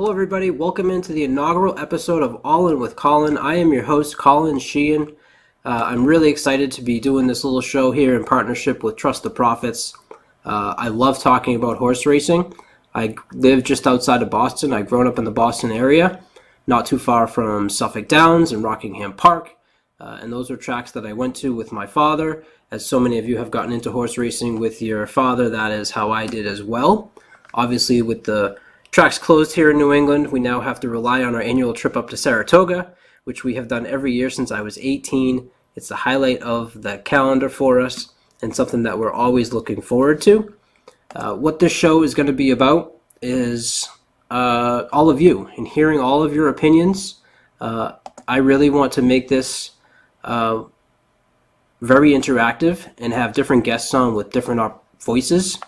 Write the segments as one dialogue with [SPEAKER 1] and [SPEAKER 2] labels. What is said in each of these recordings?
[SPEAKER 1] Hello, everybody. Welcome into the inaugural episode of All In with Colin. I am your host, Colin Sheehan. I'm really excited to be doing this little show here in partnership with Trust the Profits. I love talking about horse racing. I live just outside of Boston. I've grown up in the Boston area, not too far from Suffolk Downs and Rockingham Park. And those are tracks that I went to with my father. As so many of you have gotten into horse racing with your father, that is how I did as well. Obviously, with the tracks closed here in New England, we now have to rely on our annual trip up to Saratoga, which we have done every year since I was 18. It's the highlight of the calendar for us and something that we're always looking forward to. What this show is going to be about is all of you and hearing all of your opinions. I really want to make this very interactive and have different guests on with different voices.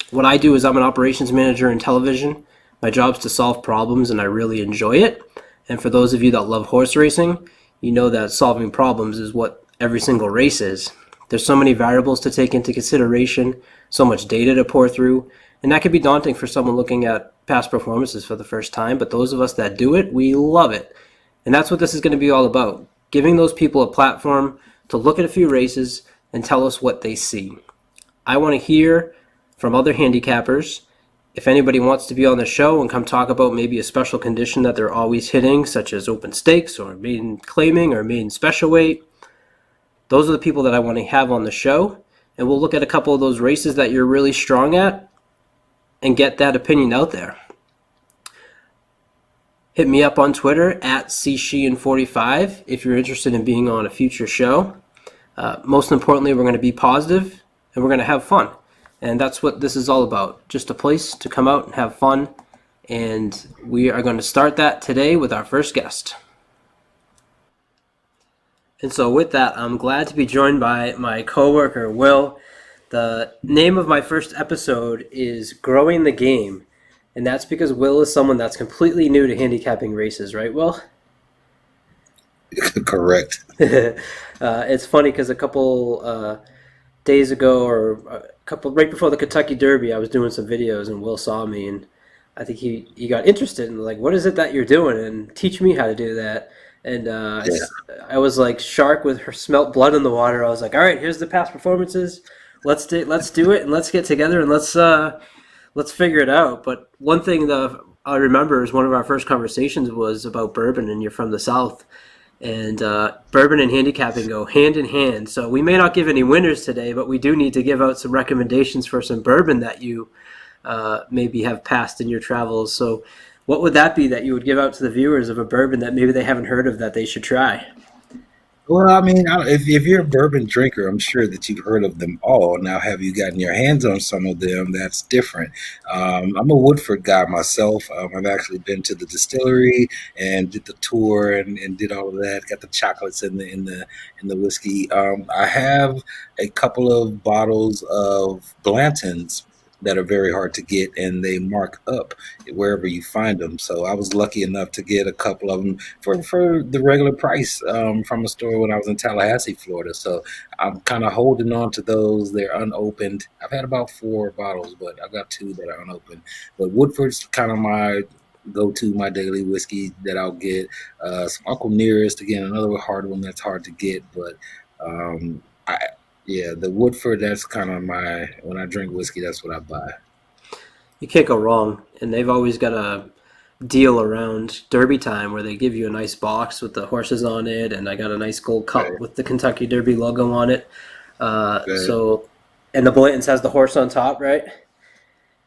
[SPEAKER 1] What I do is I'm an operations manager in television. My job's to solve problems, and I really enjoy it. And for those of you that love horse racing, you know that solving problems is what every single race is. There's so many variables to take into consideration, so much data to pour through, and that can be daunting for someone looking at past performances for the first time, but those of us that do it, we love it. And that's what this is going to be all about, giving those people a platform to look at a few races and tell us what they see. I want to hear from other handicappers. If anybody wants to be on the show and come talk about maybe a special condition that they're always hitting, such as open stakes or maiden claiming or maiden special weight, those are the people that I want to have on the show. And we'll look at a couple of those races that you're really strong at and get that opinion out there. Hit me up on Twitter at csheehan45 if you're interested in being on a future show. Most importantly, we're going to be positive and we're going to have fun. And that's what this is all about, just a place to come out and have fun. And we are going to start that today with our first guest. And so with that, I'm glad to be joined by my coworker, Will. The name of my first episode is Growing the Game. And that's because Will is someone that's completely new to handicapping races, right, Will?
[SPEAKER 2] Correct.
[SPEAKER 1] It's funny because a couple days ago, or a couple right before the Kentucky Derby, I was doing some videos and Will saw me, and I think he got interested in, like, what is it that you're doing, and teach me how to do that. And
[SPEAKER 2] Yeah.
[SPEAKER 1] I was like shark with her smelt blood in the water. I was like, all right, here's the past performances. Let's do it, and let's get together and let's figure it out. But one thing that I remember is one of our first conversations was about bourbon, and you're from the South. And bourbon and handicapping go hand in hand. So we may not give any winners today, but we do need to give out some recommendations for some bourbon that you maybe have passed in your travels. So what would that be that you would give out to the viewers of a bourbon that maybe they haven't heard of that they should try?
[SPEAKER 2] Well, I mean, if you're a bourbon drinker, I'm sure that you've heard of them all. Now, have you gotten your hands on some of them? That's different. I'm a Woodford guy myself. I've actually been to the distillery and did the tour and did all of that. Got the chocolates in the whiskey. I have a couple of bottles of Blanton's that are very hard to get, and they mark up wherever you find them. So I was lucky enough to get a couple of them for the regular price from a store when I was in Tallahassee, Florida. So I'm kind of holding on to those. They're unopened. I've had about 4 bottles, but I've got 2 that are unopened. But Woodford's kind of my go-to, my daily whiskey that I'll get. Some Uncle Nearest, again, another hard one that's hard to get, but I yeah, the Woodford, that's kind of when I drink whiskey, that's what I buy.
[SPEAKER 1] You can't go wrong. And they've always got a deal around Derby time where they give you a nice box with the horses on it, and I got a nice gold cup
[SPEAKER 2] Right.
[SPEAKER 1] with the Kentucky Derby logo on it.
[SPEAKER 2] Good.
[SPEAKER 1] So, and the Blanton's has the horse on top, right?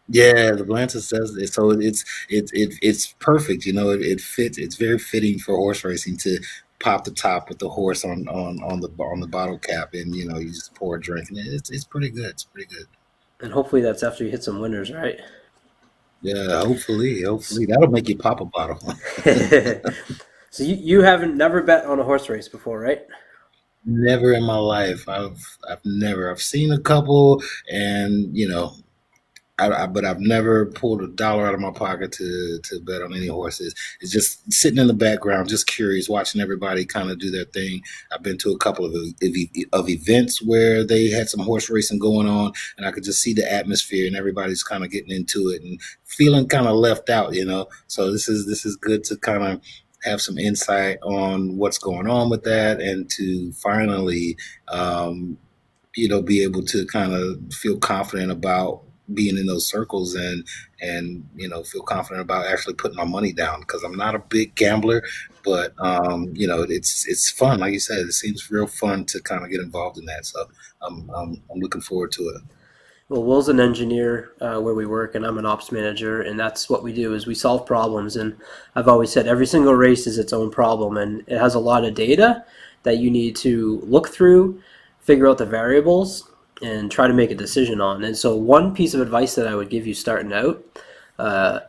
[SPEAKER 2] Yeah, the Blanton says it, so it's perfect. It fits. It's very fitting for horse racing to pop the top with the horse on the bottle cap, and you just pour a drink, and it's pretty good. It's pretty good.
[SPEAKER 1] And hopefully that's after you hit some winners, right?
[SPEAKER 2] Yeah, hopefully that'll make you pop a bottle.
[SPEAKER 1] So you haven't never bet on a horse race before, right?
[SPEAKER 2] Never in my life. I've seen a couple, and but I've never pulled a dollar out of my pocket to bet on any horses. It's just sitting in the background, just curious, watching everybody kind of do their thing. I've been to a couple of events where they had some horse racing going on, and I could just see the atmosphere, and everybody's kind of getting into it and feeling kind of left out, you know. So this is good to kind of have some insight on what's going on with that, and to finally, be able to kind of feel confident about being in those circles, and feel confident about actually putting my money down, because I'm not a big gambler, but it's fun. Like you said, it seems real fun to kind of get involved in that. So I'm looking forward to it.
[SPEAKER 1] Well, Will's an engineer where we work, and I'm an ops manager, and that's what we do is we solve problems. And I've always said every single race is its own problem, and it has a lot of data that you need to look through, figure out the variables, and try to make a decision on. And so one piece of advice that I would give you starting out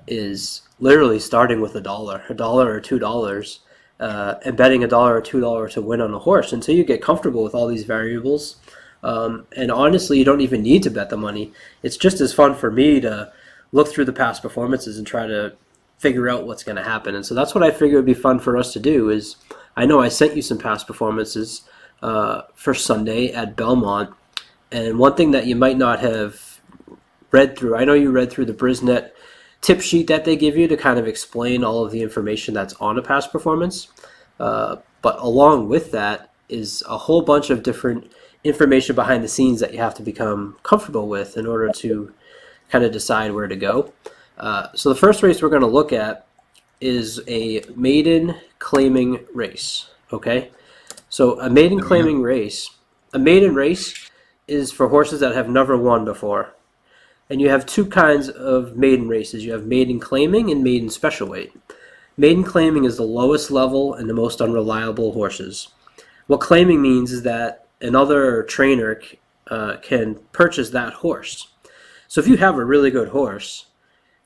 [SPEAKER 1] is literally starting with a dollar or $2, and betting a dollar or $2 to win on a horse until you get comfortable with all these variables. And honestly, you don't even need to bet the money. It's just as fun for me to look through the past performances and try to figure out what's going to happen. And so that's what I figure would be fun for us to do is, I know I sent you some past performances for Sunday at Belmont. And one thing that you might not have read through, I know you read through the Brisnet tip sheet that they give you to kind of explain all of the information that's on a past performance. But along with that is a whole bunch of different information behind the scenes that you have to become comfortable with in order to kind of decide where to go. So the first race we're going to look at is a maiden claiming race. Okay, so a maiden claiming race, a maiden race is for horses that have never won before. And you have two kinds of maiden races. You have maiden claiming and maiden special weight. Maiden claiming is the lowest level and the most unreliable horses. What claiming means is that another trainer can purchase that horse. So if you have a really good horse,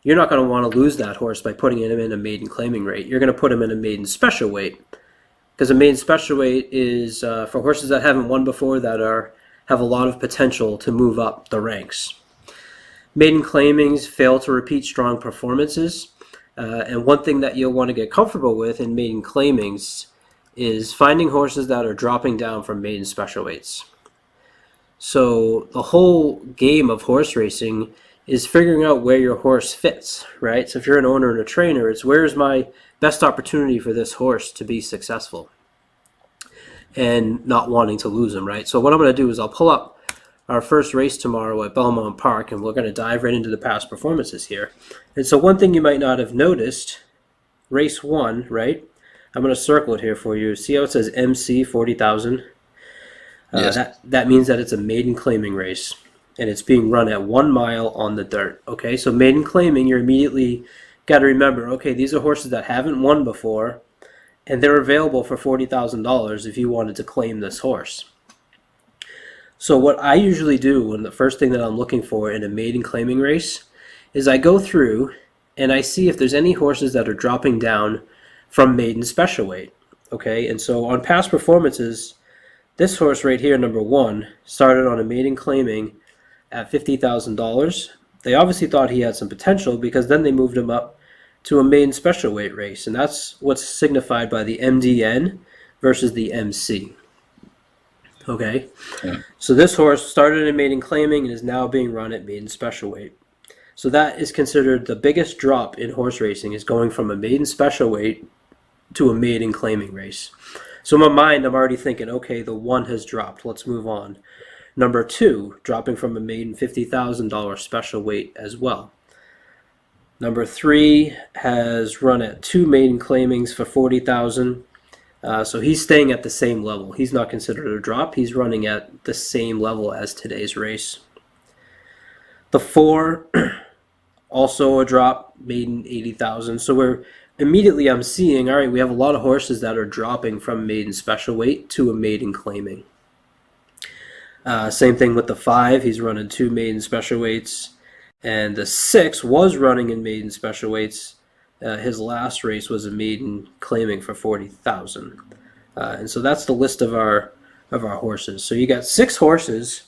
[SPEAKER 1] you're not going to want to lose that horse by putting him in a maiden claiming rate. You're going to put him in a maiden special weight, because a maiden special weight is for horses that haven't won before, that have a lot of potential to move up the ranks. Maiden claimings fail to repeat strong performances, and one thing that you'll want to get comfortable with in maiden claimings is finding horses that are dropping down from maiden special weights. So the whole game of horse racing is figuring out where your horse fits, right? So if you're an owner and a trainer, it's where's my best opportunity for this horse to be successful and not wanting to lose him, right? So what I'm going to do is I'll pull up our first race tomorrow at Belmont Park, and we're going to dive right into the past performances here. And so one thing you might not have noticed, race 1, right? I'm going to circle it here for you. See how it says MC 40,000?
[SPEAKER 2] Yes.
[SPEAKER 1] That means that it's a maiden claiming race, and it's being run at 1 mile on the dirt. Okay, so maiden claiming, you're immediately got to remember, okay, these are horses that haven't won before, and they're available for $40,000 if you wanted to claim this horse. So what I usually do, when the first thing that I'm looking for in a maiden claiming race, is I go through and I see if there's any horses that are dropping down from maiden special weight. Okay, and so on past performances, this horse right here, number 1, started on a maiden claiming at $50,000. They obviously thought he had some potential, because then they moved him up to a maiden special weight race, and that's what's signified by the MDN versus the MC. Okay,
[SPEAKER 2] Yeah.
[SPEAKER 1] so this horse started in maiden claiming and is now being run at maiden special weight. So that is considered the biggest drop in horse racing, is going from a maiden special weight to a maiden claiming race. So in my mind, I'm already thinking, okay, the 1 has dropped. Let's move on. Number 2, dropping from a maiden $50,000 special weight as well. Number 3 has run at 2 maiden claimings for $40,000. So he's staying at the same level. He's not considered a drop. He's running at the same level as today's race. The 4, also a drop, maiden 80,000. So I'm seeing, all right, we have a lot of horses that are dropping from maiden special weight to a maiden claiming. Same thing with the 5. He's running 2 maiden special weights. And the 6 was running in maiden special weights. His last race was a maiden claiming for 40,000. And so that's the list of our horses. So you got 6 horses,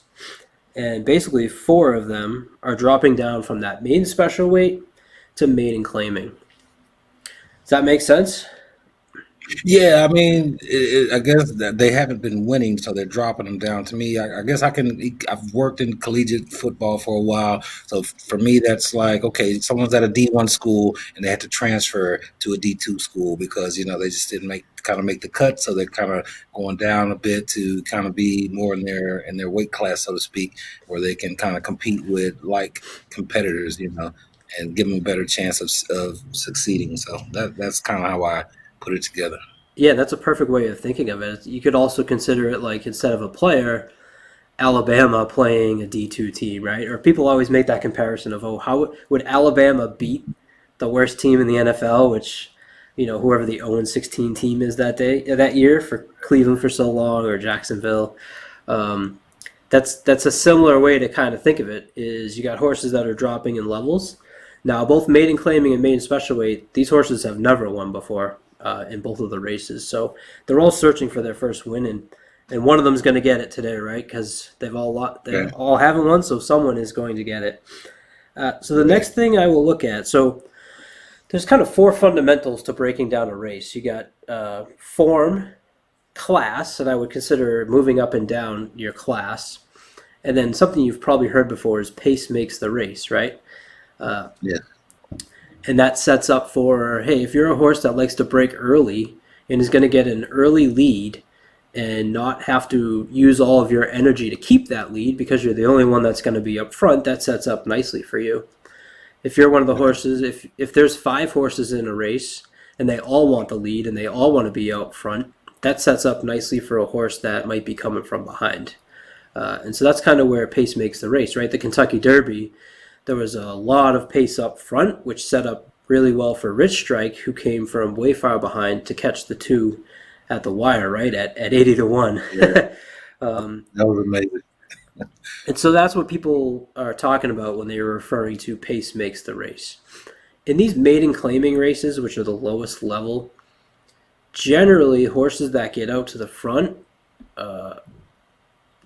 [SPEAKER 1] And basically 4 of them are dropping down from that maiden special weight to maiden claiming. Does that make sense?
[SPEAKER 2] Yeah, I mean, I guess that they haven't been winning, so they're dropping them down. To me, I guess I can. I've worked in collegiate football for a while, so for me, that's like, okay, someone's at a D1 school and they had to transfer to a D2 school because they just didn't make the cut, so they're kind of going down a bit to kind of be more in their weight class, so to speak, where they can kind of compete with like competitors, and give them a better chance of succeeding. So that's kind of how I put it together.
[SPEAKER 1] Yeah, that's a perfect way of thinking of it. You could also consider it like instead of a player, Alabama playing a D2 team, right? Or people always make that comparison of, oh, how would Alabama beat the worst team in the NFL, which, whoever the 0-16 team is that year for Cleveland for so long, or Jacksonville. Um, that's a similar way to kind of think of it. Is you got horses that are dropping in levels. Now, both maiden claiming and maiden special weight, these horses have never won before in both of the races, so they're all searching for their first win, and one of them is going to get it today, right? Because they
[SPEAKER 2] Yeah.
[SPEAKER 1] all haven't won, so someone is going to get it. So the
[SPEAKER 2] Yeah.
[SPEAKER 1] next thing I will look at, so there's kind of 4 fundamentals to breaking down a race. You got form, class, and I would consider moving up and down your class. And then something you've probably heard before is pace makes the race, right?
[SPEAKER 2] Yeah.
[SPEAKER 1] And that sets up for, hey, if you're a horse that likes to break early and is going to get an early lead and not have to use all of your energy to keep that lead because you're the only one that's going to be up front, that sets up nicely for you. If you're one of the horses, if there's 5 horses in a race and they all want the lead and they all want to be out front, that sets up nicely for a horse that might be coming from behind. And so that's kind of where pace makes the race, right? The Kentucky Derby, there was a lot of pace up front, which set up really well for Rich Strike, who came from way far behind to catch the 2 at the wire, right, at 80 to 1.
[SPEAKER 2] Yeah. That was amazing.
[SPEAKER 1] And so that's what people are talking about when they are referring to pace makes the race. In these maiden claiming races, which are the lowest level, generally horses that get out to the front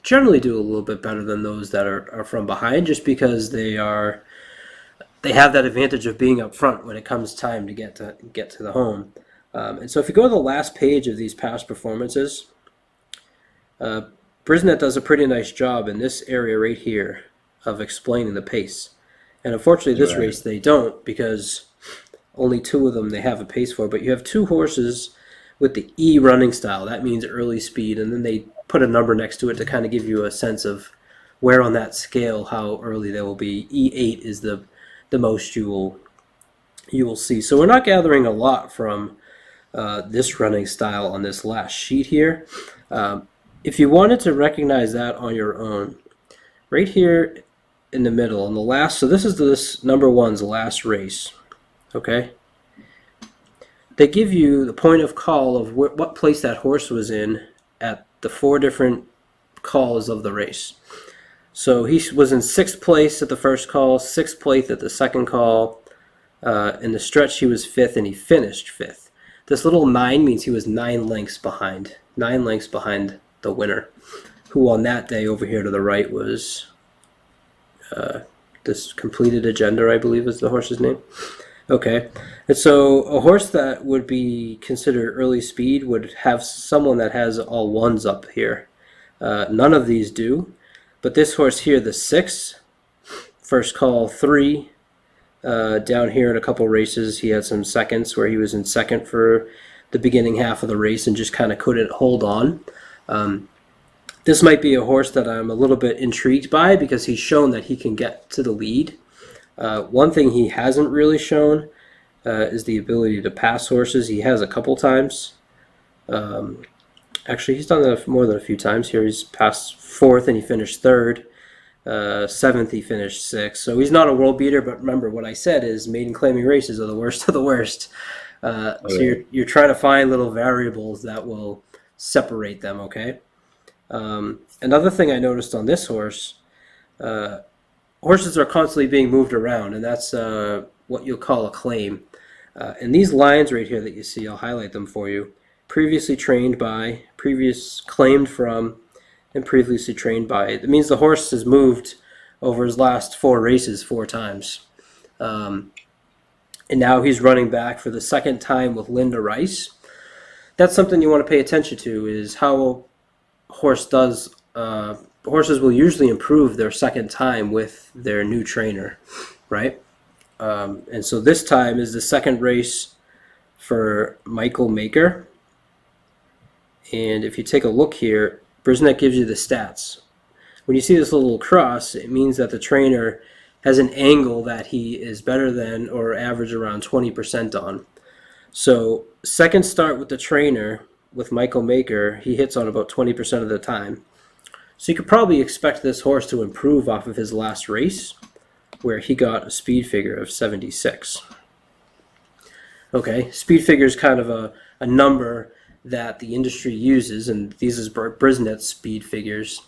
[SPEAKER 1] generally do a little bit better than those that are from behind, just because they have that advantage of being up front when it comes time to get to the home. And so if you go to the last page of these past performances, Brisnet does a pretty nice job in this area right here of explaining the pace. And unfortunately, this
[SPEAKER 2] Right.
[SPEAKER 1] race they don't, because only 2 of them they have a pace for. But you have 2 horses with the E running style. That means early speed, and then they put a number next to it to kind of give you a sense of where on that scale how early they will be. E8 is the most you will see. So we're not gathering a lot from this running style on this last sheet here. If you wanted to recognize that on your own, right here in the middle, on the last, so this number 1's last race, okay? They give you the point of call of what place that horse was in at the 4 different calls of the race. So he was in 6th place at the first call, 6th place at the second call. In the stretch, he was 5th, and he finished 5th. This little 9 means he was 9 lengths behind. 9 lengths behind the winner, who on that day over here to the right was this Completed Agenda, I believe is the horse's name. Okay, and so a horse that would be considered early speed would have someone that has all 1s up here. None of these do, but this horse here, the 6, first call 3, down here in a couple races, he had some seconds where he was in second for the beginning half of the race and just kind of couldn't hold on. This might be a horse that I'm a little bit intrigued by because he's shown that he can get to the lead. One thing he hasn't really shown is the ability to pass horses. He has a couple times. Actually, he's done that more than a few times here. He's passed 4th and he finished 3rd. 7th he finished 6th. So he's not a world beater, but remember what I said is maiden claiming races are the worst of the worst. So you're trying to find little variables that will separate them, okay? Another thing I noticed on this horse, horses are constantly being moved around, and that's what you'll call a claim. And these lines right here that you see, I'll highlight them for you. Previously trained by, previous claimed from, and previously trained by. It means the horse has moved over his last 4 races 4 times. Um, and now he's running back for the second time with Linda Rice. That's something you want to pay attention to, is how a horse does. Horses will usually improve their second time with their new trainer, right? And so this time is the second race for Michael Maker. And if you take a look here, Brisnet gives you the stats. When you see this little cross, it means that the trainer has an angle that he is better than or average around 20% on. So second start with the trainer with Michael Maker, he hits on about 20% of the time. So you could probably expect this horse to improve off of his last race, where he got a speed figure of 76. Okay, speed figure is kind of a number that the industry uses, and these is Brisnet's speed figures,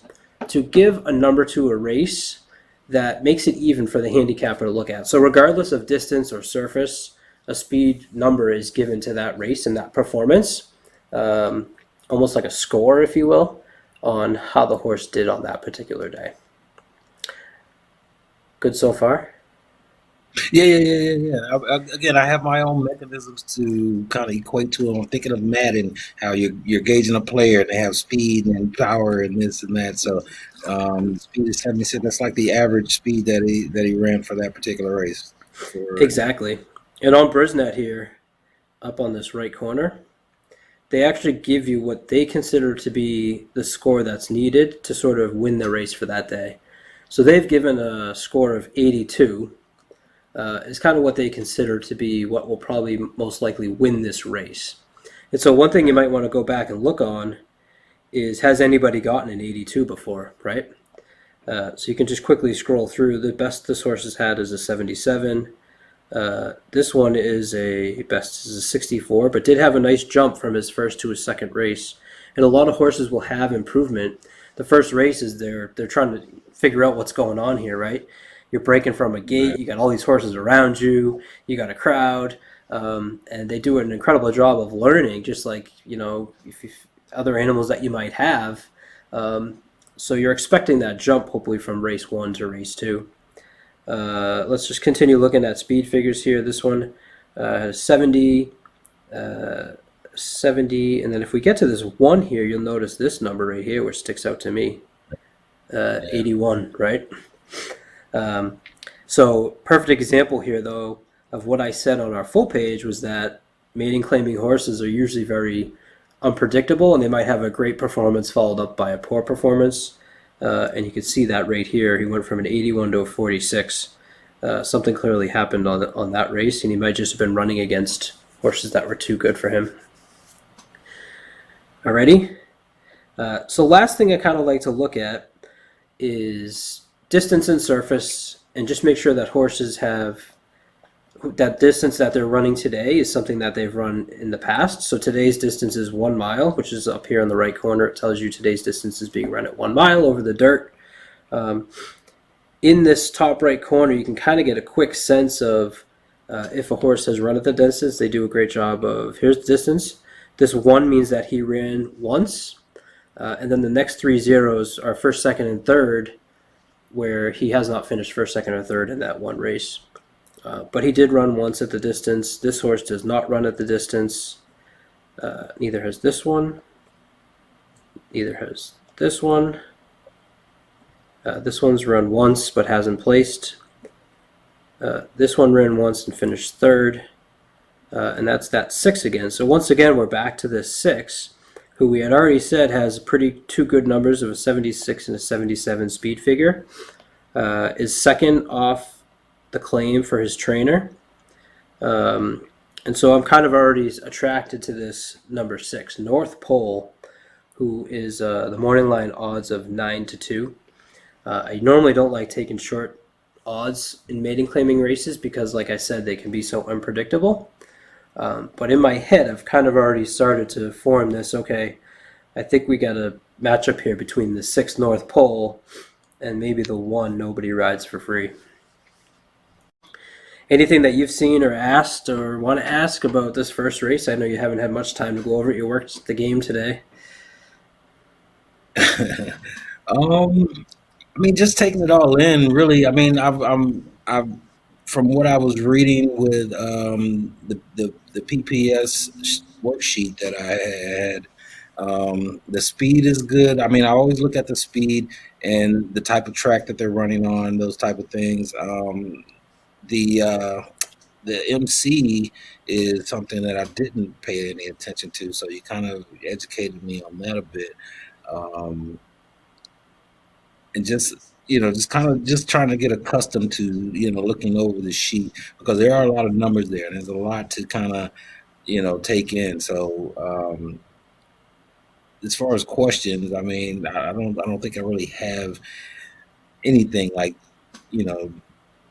[SPEAKER 1] to give a number to a race that makes it even for the handicapper to look at. So regardless of distance or surface, a speed number is given to that race and that performance, almost like a score, if you will, on how the horse did on that particular day. Good so far?
[SPEAKER 2] Yeah. Again, I have my own mechanisms to kind of equate to them. I'm thinking of Madden, how you're gauging a player and they have speed and power and this and that. So speed is 76. That's like the average speed that he ran for that particular race.
[SPEAKER 1] Exactly. And on Brisnet here, up on this right corner, they actually give you what they consider to be the score that's needed to sort of win the race for that day. So they've given a score of 82. Is kind of what they consider to be what will probably most likely win this race. And so one thing you might want to go back and look on is, has anybody gotten an 82 before, right? So you can just quickly scroll through. The best this horse has had is a 77. This one is a best is a 64, but did have a nice jump from his first to his second race. And a lot of horses will have improvement. The first race is they're trying to figure out what's going on here, right? You're breaking from a gate, you got all these horses around you, you got a crowd, and they do an incredible job of learning, just like, if other animals that you might have. So you're expecting that jump, hopefully, from race 1 to race 2. Let's just continue looking at speed figures here. This one, 70, 70, and then if we get to this 1 here, you'll notice this number right here, which sticks out to me, 81, right? So perfect example here, though, of what I said on our full page was that maiden claiming horses are usually very unpredictable, and they might have a great performance followed up by a poor performance. And you can see that right here. He went from an 81 to a 46. Something clearly happened on that race, and he might just have been running against horses that were too good for him. Alrighty. So last thing I kind of like to look at is distance and surface, and just make sure that horses have that distance that they're running today is something that they've run in the past. So today's distance is 1 mile, which is up here on the right corner. It tells you today's distance is being run at 1 mile over the dirt. In this top right corner, you can kind of get a quick sense of if a horse has run at the distance. They do a great job of, here's the distance. This 1 means that he ran once, and then the next 3 zeros are first, second, and third, where he has not finished first, second, or third in that 1 race. But he did run once at the distance. This horse does not run at the distance. Neither has this one. Neither has this one. This one's run once but hasn't placed. This one ran once and finished third. And that's that 6 again. So once again, we're back to this 6, who we had already said has two good numbers of a 76 and a 77 speed figure. Is second off the claim for his trainer. And so I'm kind of already attracted to this number 6, North Pole, who is the morning line odds of 9 to 2. I normally don't like taking short odds in maiden claiming races because, like I said, they can be so unpredictable. But in my head, I've kind of already started to form this, okay, I think we got a matchup here between the 6 North Pole and maybe the 1 Nobody Rides for Free. Anything that you've seen or asked or want to ask about this first race? I know you haven't had much time to go over it. You worked the game today.
[SPEAKER 2] Um, I mean, just taking it all in, really. I mean, I've from what I was reading with the PPS worksheet that I had, the speed is good. I mean, I always look at the speed and the type of track that they're running on, those type of things. The the MC is something that I didn't pay any attention to, so you kind of educated me on that a bit. Um, and just just kind of just trying to get accustomed to looking over the sheet because there are a lot of numbers there and there's a lot to kind of take in. So as far as questions, I mean, I don't think I really have anything like you know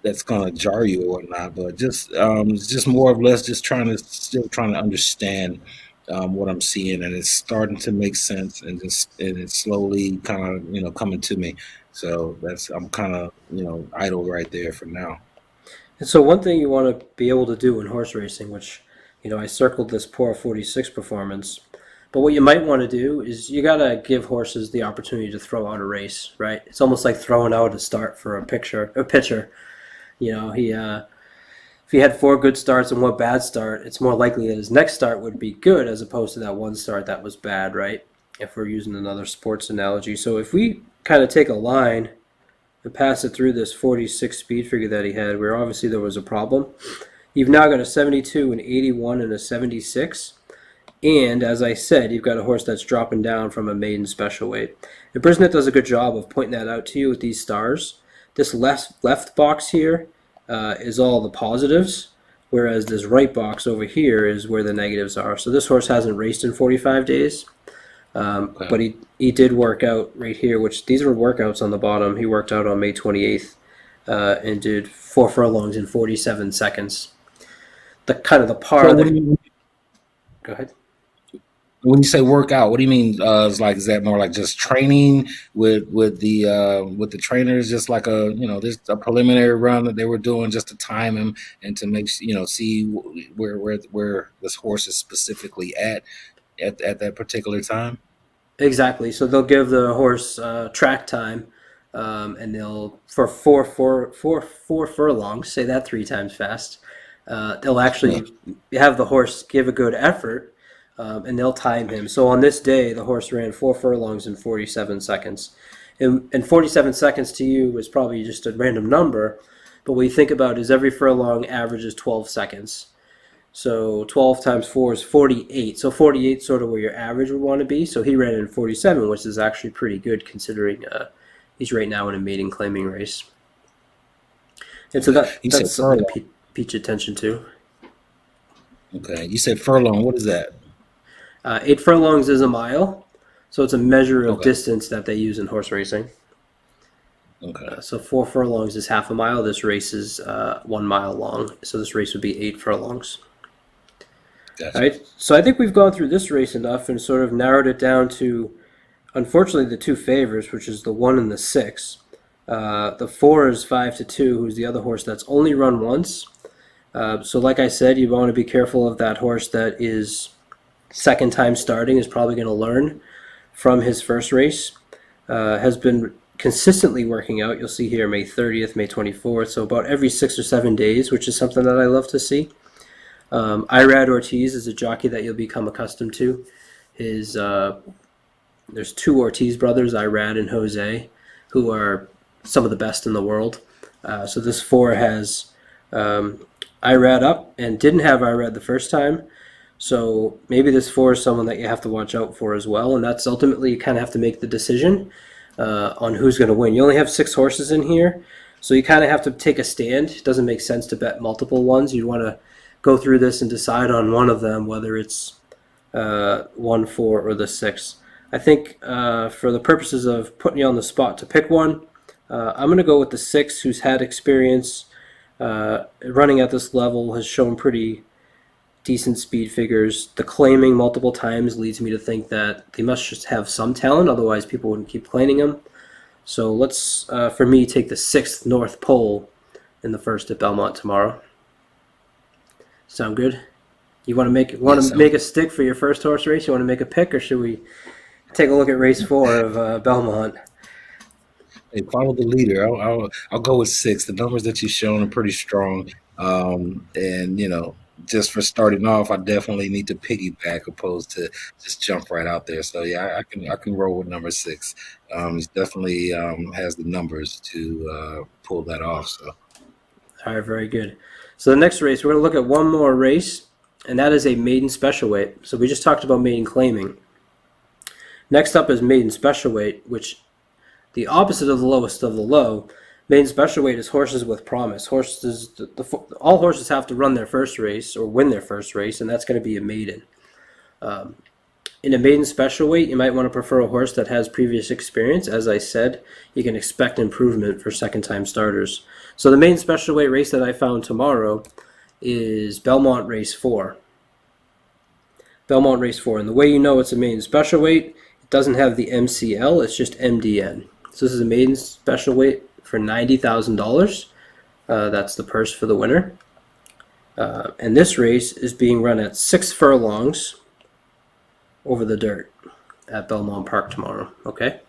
[SPEAKER 2] that's gonna jar you or whatnot, but it's just more or less just still trying to understand what I'm seeing, and it's starting to make sense, and it's slowly kind of coming to me. So that's I'm kind of idle right there for now.
[SPEAKER 1] And so one thing you want to be able to do in horse racing, which, I circled this poor 46 performance, but what you might want to do is you got to give horses the opportunity to throw out a race, right? It's almost like throwing out a start for a pitcher. If he had four good starts and one bad start, it's more likely that his next start would be good as opposed to that one start that was bad, right? If we're using another sports analogy. So if we kind of take a line and pass it through this 46 speed figure that he had, where obviously there was a problem, you've now got a 72, an 81, and a 76. And as I said, you've got a horse that's dropping down from a maiden special weight. And Brisnet does a good job of pointing that out to you with these stars. This left box here is all the positives, whereas this right box over here is where the negatives are. So this horse hasn't raced in 45 days,
[SPEAKER 2] Okay.
[SPEAKER 1] but he did work out right here, which these were workouts on the bottom. He worked out on May 28th and did 4 furlongs in 47 seconds. The kind of the
[SPEAKER 2] So
[SPEAKER 1] par
[SPEAKER 2] what
[SPEAKER 1] that.
[SPEAKER 2] do you
[SPEAKER 1] Go ahead.
[SPEAKER 2] when you say workout, what do you mean? Is that more like just training with the trainers, just like just a preliminary run that they were doing just to time him and to see where this horse is specifically at that particular time.
[SPEAKER 1] Exactly. So they'll give the horse track time, and they'll for four furlongs. Say that three times fast. They'll actually have the horse give a good effort, and they'll time him. So on this day, the horse ran 4 furlongs in 47 seconds. And 47 seconds to you is probably just a random number, but what you think about is every furlong averages 12 seconds. So 12 times 4 is 48. So 48 is sort of where your average would want to be. So he ran in 47, which is actually pretty good considering he's right now in a maiden claiming race. And so
[SPEAKER 2] Okay. You
[SPEAKER 1] that's
[SPEAKER 2] said
[SPEAKER 1] something to
[SPEAKER 2] furlong.
[SPEAKER 1] pay attention to.
[SPEAKER 2] Okay. You said furlong. What is that?
[SPEAKER 1] 8 furlongs is a mile. So it's a measure of
[SPEAKER 2] Okay.
[SPEAKER 1] distance that they use in horse racing.
[SPEAKER 2] Okay.
[SPEAKER 1] So 4 furlongs is half a mile. This race is 1 mile long. So this race would be 8 furlongs. All
[SPEAKER 2] Gotcha.
[SPEAKER 1] right. So I think we've gone through this race enough and sort of narrowed it down to, unfortunately, the two favors, which is the 1 and the 6. The 4 is 5-2, who's the other horse that's only run once. So like I said, you want to be careful of that horse that is second time starting, is probably going to learn from his first race. Has been consistently working out. You'll see here May 30th, May 24th, so about every 6 or 7 days, which is something that I love to see. Irad Ortiz is a jockey that you'll become accustomed to. There's two Ortiz brothers, Irad and Jose, who are some of the best in the world. So this 4 has Irad up and didn't have Irad the first time. So maybe this 4 is someone that you have to watch out for as well. And that's ultimately you kind of have to make the decision on who's going to win. You only have 6 horses in here. So you kind of have to take a stand. It doesn't make sense to bet multiple ones. You want to go through this and decide on one of them, whether it's 1, 4, or the 6. I think for the purposes of putting you on the spot to pick one, I'm going to go with the 6, who's had experience running at this level, has shown pretty decent speed figures. The claiming multiple times leads me to think that they must just have some talent, otherwise people wouldn't keep claiming them. So let's, for me, take the 6th North Pole in the first at Belmont tomorrow. Sound good? You want to
[SPEAKER 2] Yes.
[SPEAKER 1] make a stick for your first horse race? You want to make a pick, or should we take a look at race 4 of Belmont?
[SPEAKER 2] Hey, follow the leader. I'll go with six. The numbers that you've shown are pretty strong. And just for starting off, I definitely need to piggyback opposed to just jump right out there. So yeah, I can roll with number six. He definitely has the numbers to pull that off. So
[SPEAKER 1] All right, very good. So the next race, we're going to look at one more race, and that is a maiden special weight. So we just talked about maiden claiming. Next up is maiden special weight, which the opposite of the lowest of the low. Maiden special weight is horses with promise. All horses have to run their first race or win their first race, and that's going to be a maiden. In a maiden special weight, you might want to prefer a horse that has previous experience. As I said, you can expect improvement for second-time starters. So the maiden special weight race that I found tomorrow is Belmont Race 4. Belmont Race 4. And the way you know it's a maiden special weight, it doesn't have the MCL, it's just MDN. So this is a maiden special weight for $90,000. That's the purse for the winner. And this race is being run at 6 furlongs over the dirt at Belmont Park tomorrow. Okay.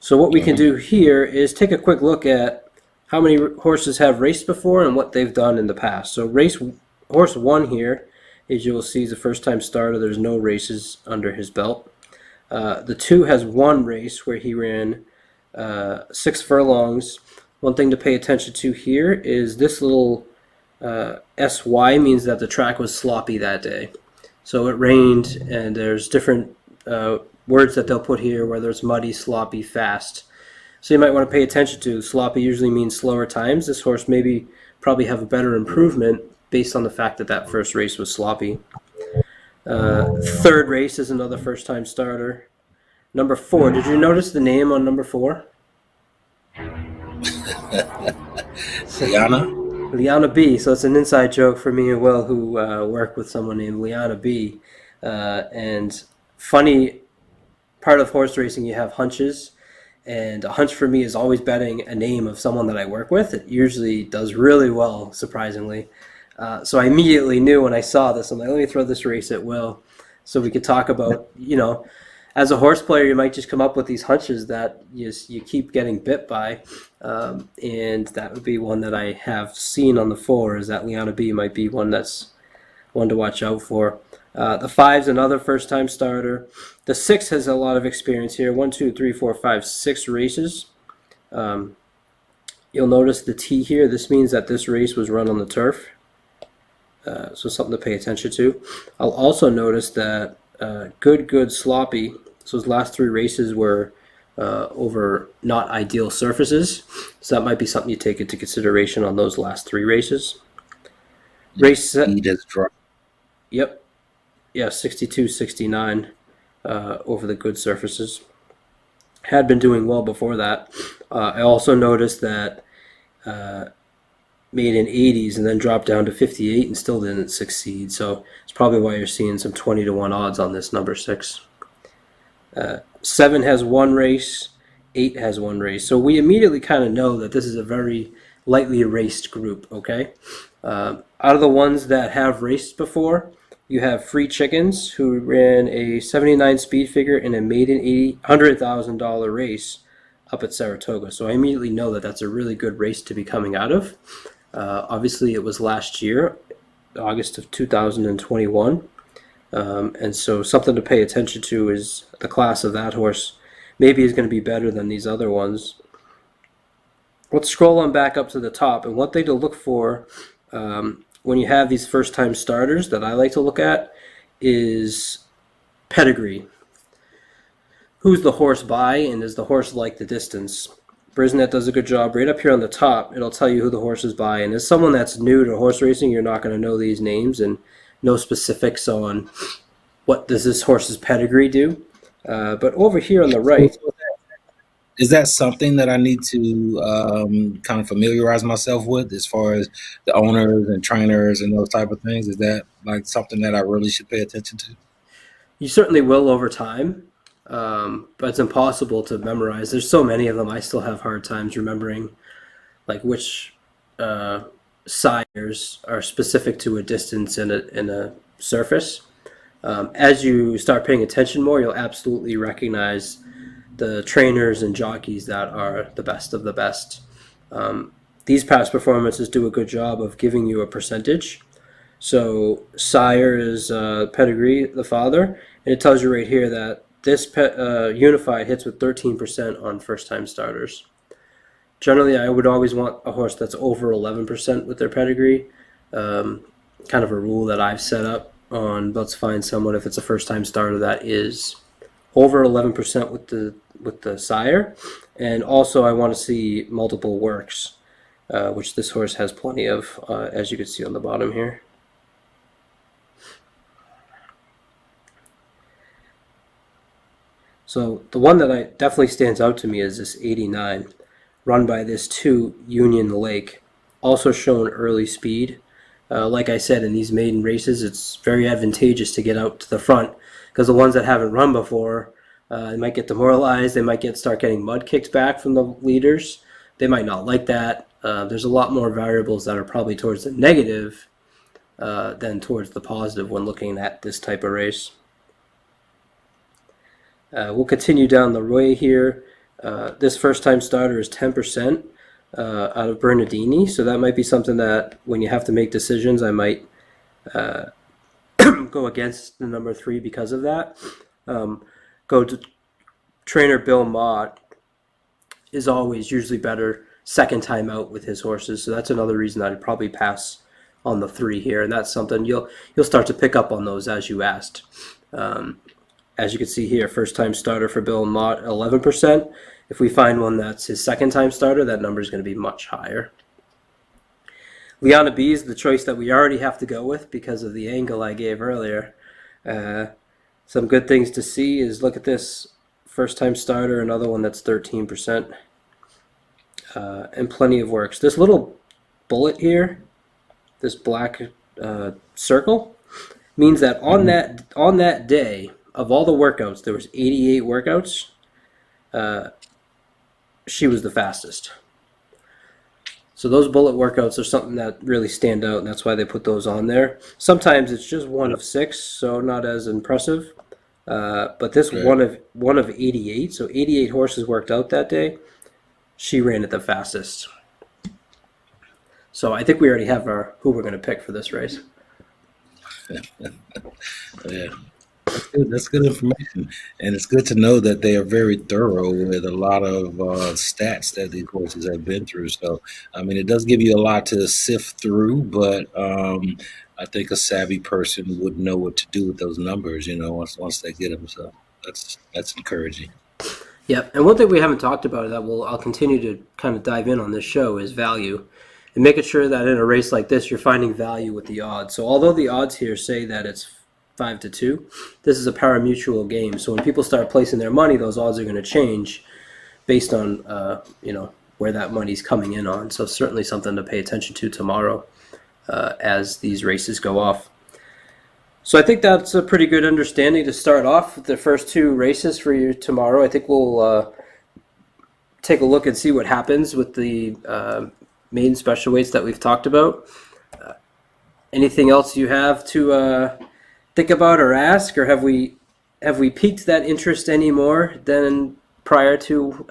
[SPEAKER 1] So what we can do here is take a quick look at how many horses have raced before and what they've done in the past. So horse 1 here, as you will see, is a first-time starter. There's no races under his belt. The 2 has 1 race where he ran 6 furlongs. One thing to pay attention to here is this little SY means that the track was sloppy that day. So it rained, and there's different words that they'll put here, whether it's muddy, sloppy, fast. So you might want to pay attention to. Sloppy usually means slower times. This horse probably have a better improvement based on the fact that that first race was sloppy. Third race is another first-time starter. Number 4. Did you notice the name on number 4?
[SPEAKER 2] Liana.
[SPEAKER 1] Liana B. So it's an inside joke for me and Will, who work with someone named Liana B. And funny part of horse racing, you have hunches. And a hunch for me is always betting a name of someone that I work with. It usually does really well, surprisingly. So I immediately knew when I saw this, I'm like, let me throw this race at Will so we could talk about, as a horse player, you might just come up with these hunches that you keep getting bit by. And that would be one that I have seen on the 4, is that Liana B might be one to watch out for. The 5's another first-time starter. The 6 has a lot of experience here. 1, 2, 3, 4, 5, 6 races. You'll notice the T here. This means that this race was run on the turf. So something to pay attention to. I'll also notice that good, sloppy. So his last 3 races were over not ideal surfaces. So that might be something you take into consideration on those last 3 races. Race set. Yep. Yeah, 62, 69 over the good surfaces. Had been doing well before that. I also noticed that made in 80s and then dropped down to 58 and still didn't succeed. So it's probably why you're seeing some 20-1 odds on this number 6. 7 has 1 race. 8 has 1 race. So we immediately kind of know that this is a very lightly raced group, okay? Out of the ones that have raced before, you have Free Chickens, who ran a 79 speed figure in a maiden $100,000 race up at Saratoga. So I immediately know that that's a really good race to be coming out of. Obviously, it was last year, August of 2021. And so something to pay attention to is the class of that horse maybe is going to be better than these other ones. Let's scroll on back up to the top. And one thing to look for when you have these first-time starters that I like to look at is pedigree. Who's the horse by, and does the horse like the distance? Brisnet does a good job. Right up here on the top, it'll tell you who the horse is by. And as someone that's new to horse racing, you're not going to know these names and no specifics on what does this horse's pedigree do. But over here on the right...
[SPEAKER 2] Is that something that I need to kind of familiarize myself with as far as the owners and trainers and those type of things? Is that like something that I really should pay attention to?
[SPEAKER 1] You certainly will over time, but it's impossible to memorize. There's so many of them. I still have hard times remembering like which sires are specific to a distance and a surface. As you start paying attention more, you'll absolutely recognize the trainers and jockeys that are the best of the best. These past performances do a good job of giving you a percentage. So sire is pedigree, the father, and it tells you right here that this unified hits with 13% on first-time starters. Generally, I would always want a horse that's over 11% with their pedigree. Kind of a rule that I've set up on Let's Find Someone if it's a first-time starter that is over 11% with the sire, and also I want to see multiple works, which this horse has plenty of, as you can see on the bottom here. So the one that definitely stands out to me is this 89, run by this 2 Union Lake, also shown early speed. Like I said, in these maiden races, it's very advantageous to get out to the front, because the ones that haven't run before, they might get demoralized, they might start getting mud kicked back from the leaders. They might not like that. There's a lot more variables that are probably towards the negative than towards the positive when looking at this type of race. We'll continue down the way here. This first-time starter is 10% out of Bernardini, so that might be something that when you have to make decisions, I might go against the number 3 because of that. Go to trainer Belmont is always usually better second time out with his horses, so that's another reason that I'd probably pass on the 3 here, and that's something you'll start to pick up on those as you asked. As you can see here, first time starter for Belmont, 11%. If we find one that's his second time starter, that number is going to be much higher. Liana B is the choice that we already have to go with because of the angle I gave earlier. Some good things to see is look at this first time starter, another one that's 13%, and plenty of works. This little bullet here, this black circle, means that on that day of all the workouts, there was 88 workouts. She was the fastest. So those bullet workouts are something that really stand out, and that's why they put those on there. Sometimes it's just 1 of 6, so not as impressive. But this right. one of 88, so 88 horses worked out that day. She ran it the fastest. So I think we already have who we're going to pick for this race.
[SPEAKER 2] Yeah. That's good information, and it's good to know that they are very thorough with a lot of stats that these horses have been through. So, I mean, it does give you a lot to sift through, but I think a savvy person would know what to do with those numbers, once they get them. So that's encouraging.
[SPEAKER 1] Yeah, and one thing we haven't talked about that I'll continue to kind of dive in on this show is value, and making sure that in a race like this you're finding value with the odds. So although the odds here say that it's 5-2, this is a pari-mutuel game. So when people start placing their money, those odds are going to change based on where that money's coming in on. So certainly something to pay attention to tomorrow as these races go off. So I think that's a pretty good understanding to start off with the first 2 races for you tomorrow. I think we'll take a look and see what happens with the maiden special weights that we've talked about. Anything else you have to think about or ask, or have we piqued that interest any more than prior to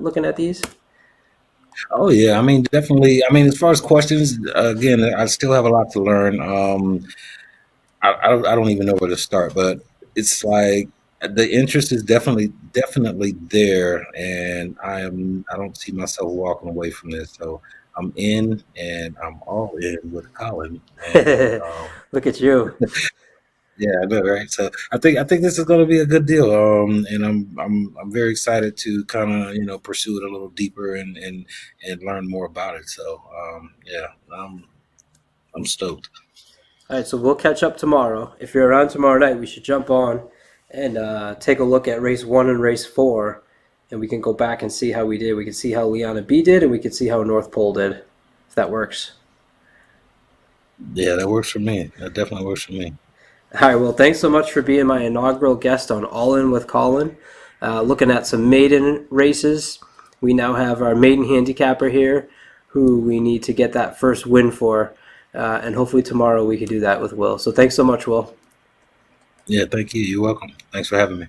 [SPEAKER 1] looking at these?
[SPEAKER 2] Oh yeah, I mean, definitely. I mean, as far as questions, again, I still have a lot to learn. I don't even know where to start, but it's like the interest is definitely there, and I don't see myself walking away from this. So I'm in, and I'm all in with Colin. And,
[SPEAKER 1] look at you.
[SPEAKER 2] Yeah, I know, right? So I think this is going to be a good deal, and I'm very excited to kind of pursue it a little deeper and learn more about it. So yeah, I'm stoked.
[SPEAKER 1] All right, so we'll catch up tomorrow. If you're around tomorrow night, we should jump on and take a look at race 1 and race 4, and we can go back and see how we did. We can see how Liana B did, and we can see how North Pole did, if that works.
[SPEAKER 2] Yeah, that works for me. That definitely works for me.
[SPEAKER 1] All right, well, thanks so much for being my inaugural guest on All In with Colin. Looking at some maiden races. We now have our maiden handicapper here who we need to get that first win for. And hopefully tomorrow we can do that with Will. So thanks so much, Will.
[SPEAKER 2] Yeah, thank you. You're welcome. Thanks for having me.